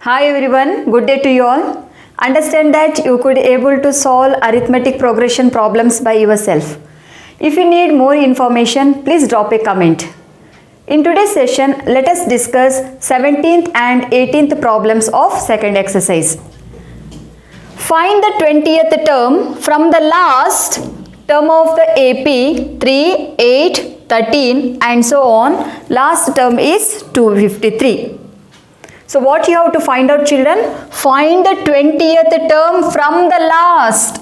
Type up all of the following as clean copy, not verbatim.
Hi everyone, good day to you all. Understand that you could able to solve arithmetic progression problems by yourself. If you need more information, please drop a comment. In today's session, let us discuss 17th and 18th problems of second exercise. Find the 20th term from the last term of the AP 3, 8, 13 and so on. Last term is 253. So what you have to find out, children? Find the 20th term from the last.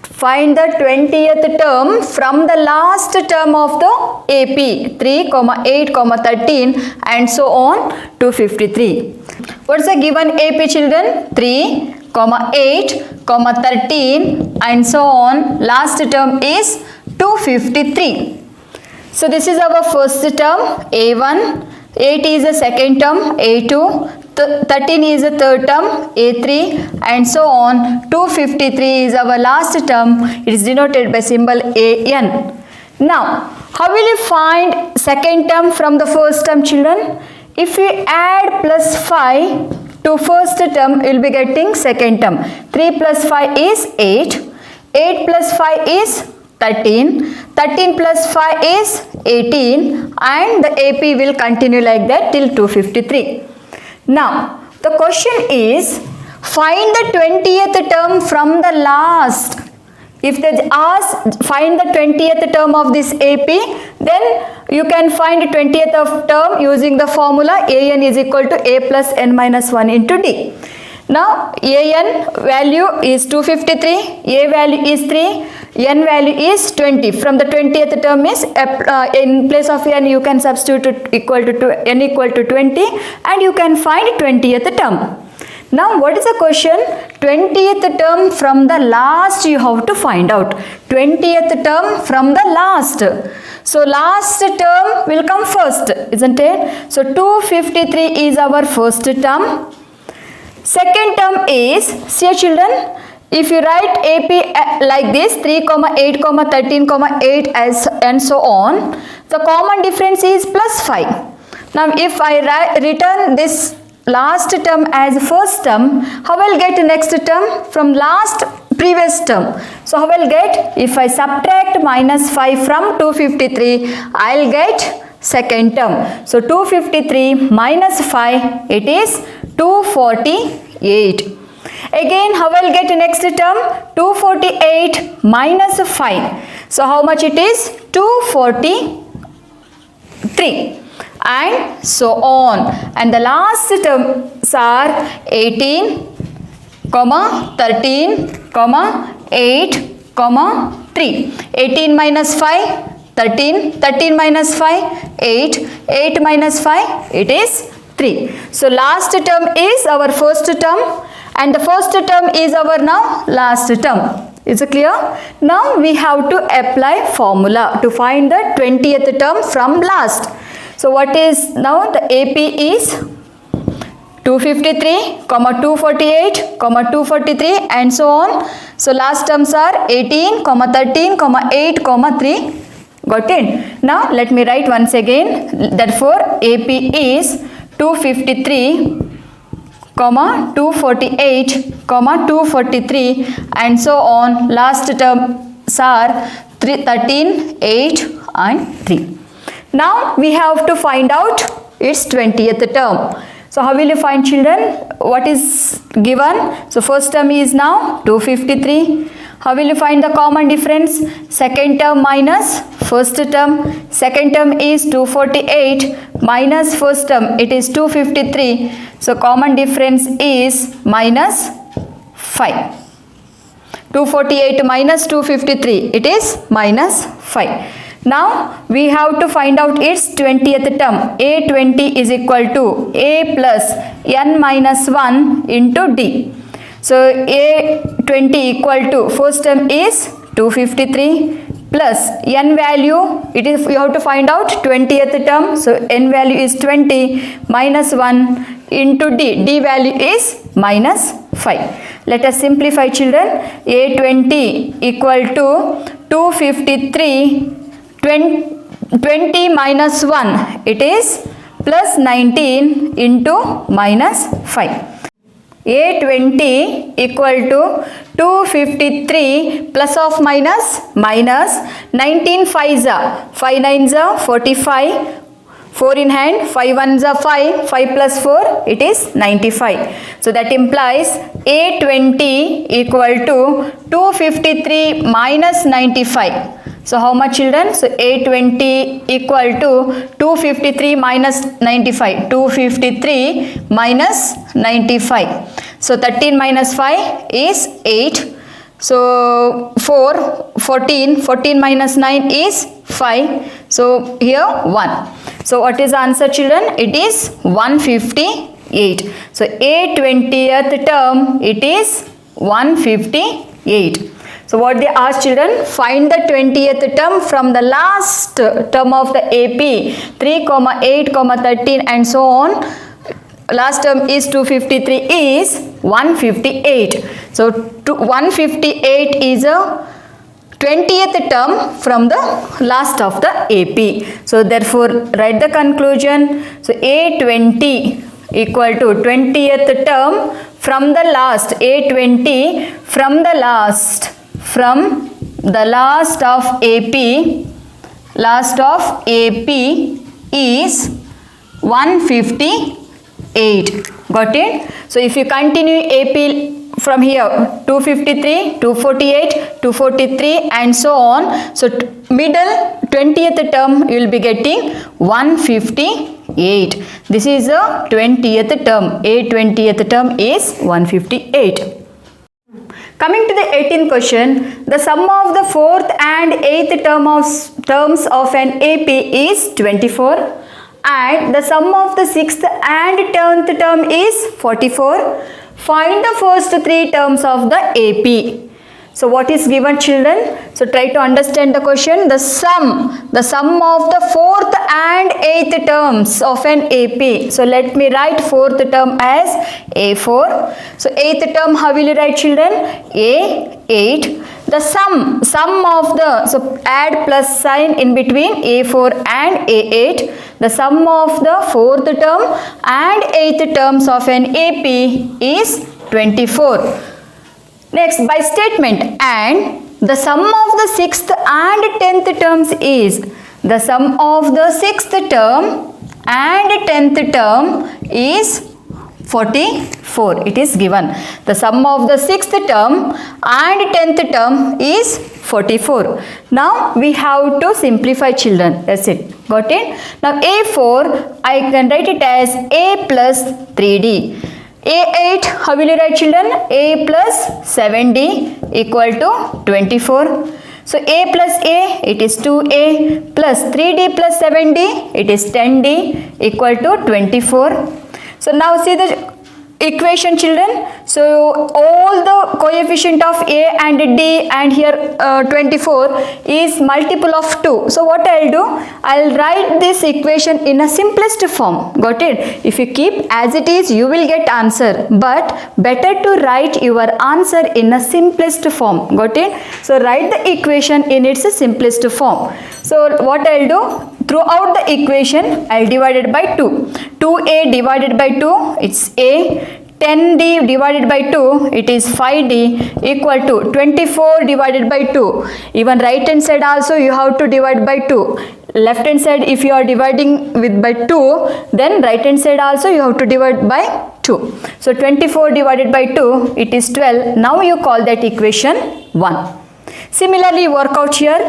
Find the 20th term from the last term of the AP 3, 8, 13 and so on 253. What's the given AP, children? 3, 8, 13 and so on. Last term is 253. So this is our first term A1. 8 is the second term A2, 13 is the third term A3 and so on. 253 is our last term. It is denoted by symbol AN. Now, how will you find second term from the first term, children? If we add plus 5 to first term, you will be getting second term. 3 plus 5 is 8. 8 plus 5 is 13. 13 plus 5 is 18 and the AP will continue like that till 253. Now, the question is, find the 20th term from the last. If they ask find the 20th term of this AP, then you can find 20th of term using the formula AN is equal to A plus N minus 1 into D. Now, AN value is 253, A value is 3, N value is 20. From the 20th term is, in place of N you can substitute N equal to 20 and you can find 20th term. Now, what is the question? 20th term from the last you have to find out. 20th term from the last. So, last term will come first, isn't it? So, 253 is our first term. Second term is, see children, if you write AP like this 3, 8, 13, 8 as and so on, the common difference is plus 5. Now if I return this last term as first term, how will get next term from last previous term? So how will get, if I subtract minus 5 from 253, I will get second term. So 253 minus 5, it is 248. Again, how will get next term? 248 minus 5. So how much it is? 243 and so on. And the last terms are 18, 13, 8, 3. 18 minus 5, 13, 13 minus 5, 8, 8 minus 5, it is 3. So last term is our first term and the first term is our now last term. Is it clear? Now we have to apply formula to find the 20th term from last. So what is now? The AP is 253, 248, 243 and so on. So last terms are 18, 13, 8, 3. Got it? Now let me write once again. Therefore AP is 253, 248, 243 and so on. Last terms are 13, 8 and 3. Now we have to find out its 20th term. So how will you find, children? What is given? So first term is now 253. How will you find the common difference? Second term minus first term. Second term is 248 minus first term, it is 253. So common difference is minus 5. 248 minus 253, it is minus 5. Now we have to find out its 20th term. A20 is equal to A plus N minus 1 into D. So A20 equal to first term is 253 plus N value, it is, you have to find out 20th term. So N value is 20 minus 1 into D. D value is minus 5. Let us simplify, children. A20 equal to 253, 20 minus 1, it is plus 19 into minus 5. A20 equal to 253 plus of minus 19 5s are 5 9s are 45, 4 in hand, 5 1s are 5, 5 plus 4 it is 95. So that implies A20 equal to 253 minus 95. So how much children? So A20 equal to 253 minus 95. 253 minus 95. So 13 minus 5 is 8. So 14 minus 9 is 5. So here 1. So what is the answer children? It is 158. So A20th term it is 158. So what they ask children, find the 20th term from the last term of the AP 3, 8, 13 and so on. Last term is 253 is 158. So 158 is a 20th term from the last of the AP. So therefore write the conclusion. So A20 equal to 20th term from the last, A20 from the last of AP is 158. Got it? So if you continue AP from here 253, 248, 243 and so on. So middle 20th term you will be getting 158. This is the 20th term. A20th term is 158. Coming to the 18th question, the sum of the 4th and 8th terms of an AP is 24 and the sum of the 6th and 10th term is 44. Find the first 3 terms of the AP. So what is given children? So try to understand the question. The sum of the 4th and 8th terms of an AP. So let me write 4th term as A4. So 8th term how will you write children? A8. The sum of the, so add plus sign in between A4 and A8. The sum of the 4th term and 8th terms of an AP is 24. Next, by statement, and the sum of the 6th and 10th terms is, the sum of the 6th term and 10th term is 44. It is given. The sum of the 6th term and 10th term is 44. Now we have to simplify children. That's it. Got it? Now A4 I can write it as A plus 3D. A8 how will you write children? A plus 7D equal to 24. So A plus A it is 2A plus 3D plus 7D it is 10D equal to 24. So now see the equation children. So all the coefficient of A and D and here 24 is multiple of 2. So what I'll do? I'll write this equation in a simplest form. Got it? If you keep as it is you will get answer, but better to write your answer in a simplest form. Got it? So write the equation in its simplest form. So what I'll do? Throughout the equation I'll divide it by 2. 2A divided by 2 it's A. 10D divided by 2 it is 5D equal to 24 divided by 2. Even right hand side also you have to divide by 2. Left hand side if you are dividing with by 2 then right hand side also you have to divide by 2. So 24 divided by 2 it is 12. Now you call that equation 1. Similarly work out here.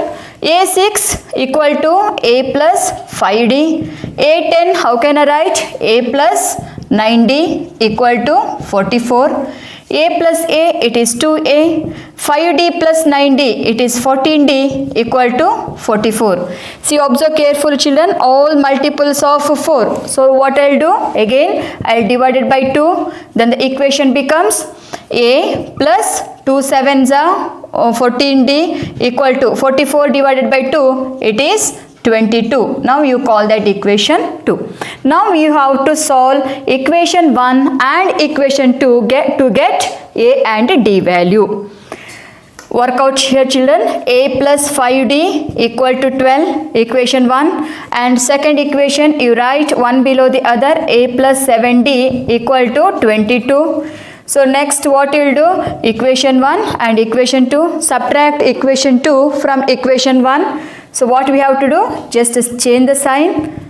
A6 equal to A plus 5D. A10 how can I write? A plus 9D equal to 44. A plus A it is 2A. 5D plus 9D it is 14D equal to 44. See, observe careful children, all multiples of 4. So what I'll do? Again I'll divide it by 2. Then the equation becomes A plus 2 7s are 14D equal to 44 divided by 2 it is 22. Now you call that equation 2. Now you have to solve equation 1 and equation 2 to get A and D value. Work out here children. A plus 5D equal to 12, equation 1, and second equation you write one below the other, A plus 7D equal to 22. So next what you will do, equation 1 and equation 2, subtract equation 2 from equation 1. So what we have to do, just change the sign.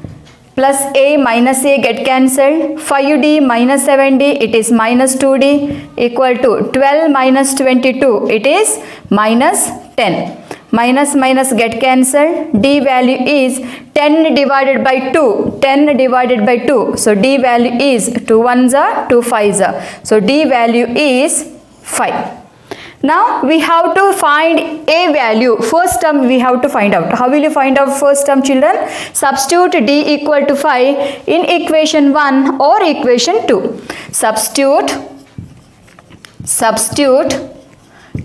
Plus a minus a get cancelled, 5d minus 7d, it is minus 2d, equal to 12 minus 22, it is minus 10. Minus minus get cancelled, d value is 10 divided by 2, 10 divided by 2, so d value is 2 ones are 2 fives are, so d value is 5. Now we have to find a value. First term we have to find out. How will you find out first term, children? Substitute d equal to 5 in equation 1 or equation 2. Substitute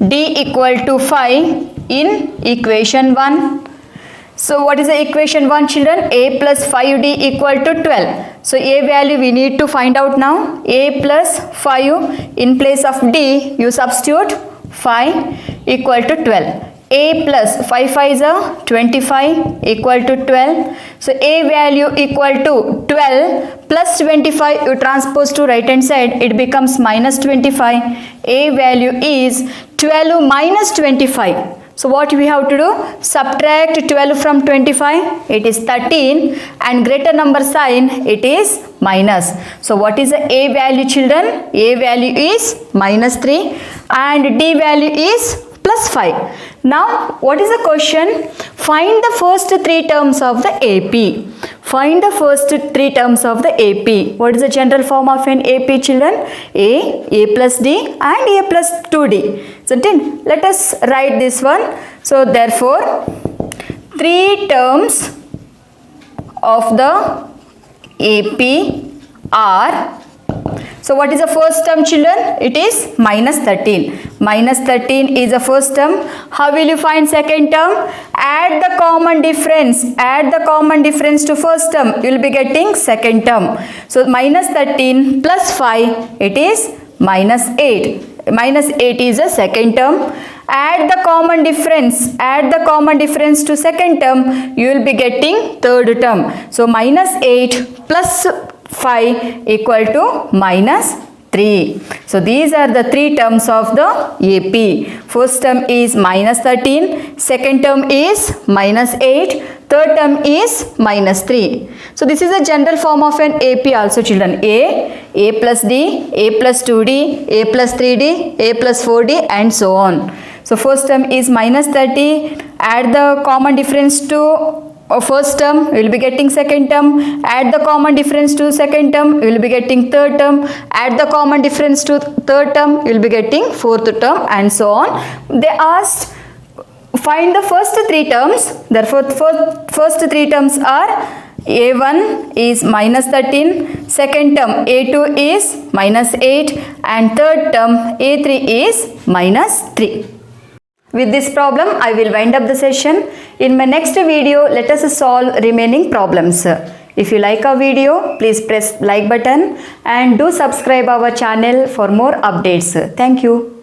d equal to 5 in equation 1. So what is the equation 1, children? A plus 5d equal to 12. So a value we need to find out now. A plus 5, in place of d you substitute 5 equal to 12. A plus 5 5s are 25 equal to 12. So a value equal to 12 plus 25, you transpose to right hand side, it becomes minus 25. A value is 12 minus 25. So what we have to do? Subtract 12 from 25, it is 13, and greater number sign, it is minus. So what is the a value, children? A value is minus 3 and d value is plus 5. Now what is the question? Find the first 3 terms of the AP. Find the first 3 terms of the AP. What is the general form of an AP, children? A plus D and A plus 2D. So then let us write this one. So therefore 3 terms of the AP are, so what is the first term, children? It is minus 13. Minus 13 is the first term. How will you find second term? Add the common difference. Add the common difference to first term. You will be getting second term. So minus 13 plus 5, it is minus 8. Minus 8 is the second term. Add the common difference. Add the common difference to second term. You will be getting third term. So minus 8 plus 5 equal to minus 3. So these are the 3 terms of the AP. First term is minus 13, second term is minus 8, third term is minus 3. So this is a general form of an AP also, children. A plus D, A plus 2D, A plus 3D, A plus 4D and so on. So first term is minus 30, add the common difference to first term, we will be getting second term. Add the common difference to second term, we will be getting third term. Add the common difference to third term, you will be getting fourth term and so on. They asked find the first 3 terms. Therefore first 3 terms are A1 is minus 13, second term A2 is minus 8 and third term A3 is minus 3. With this problem, I will wind up the session. In my next video, let us solve remaining problems. If you like our video, please press like button and do subscribe our channel for more updates. Thank you.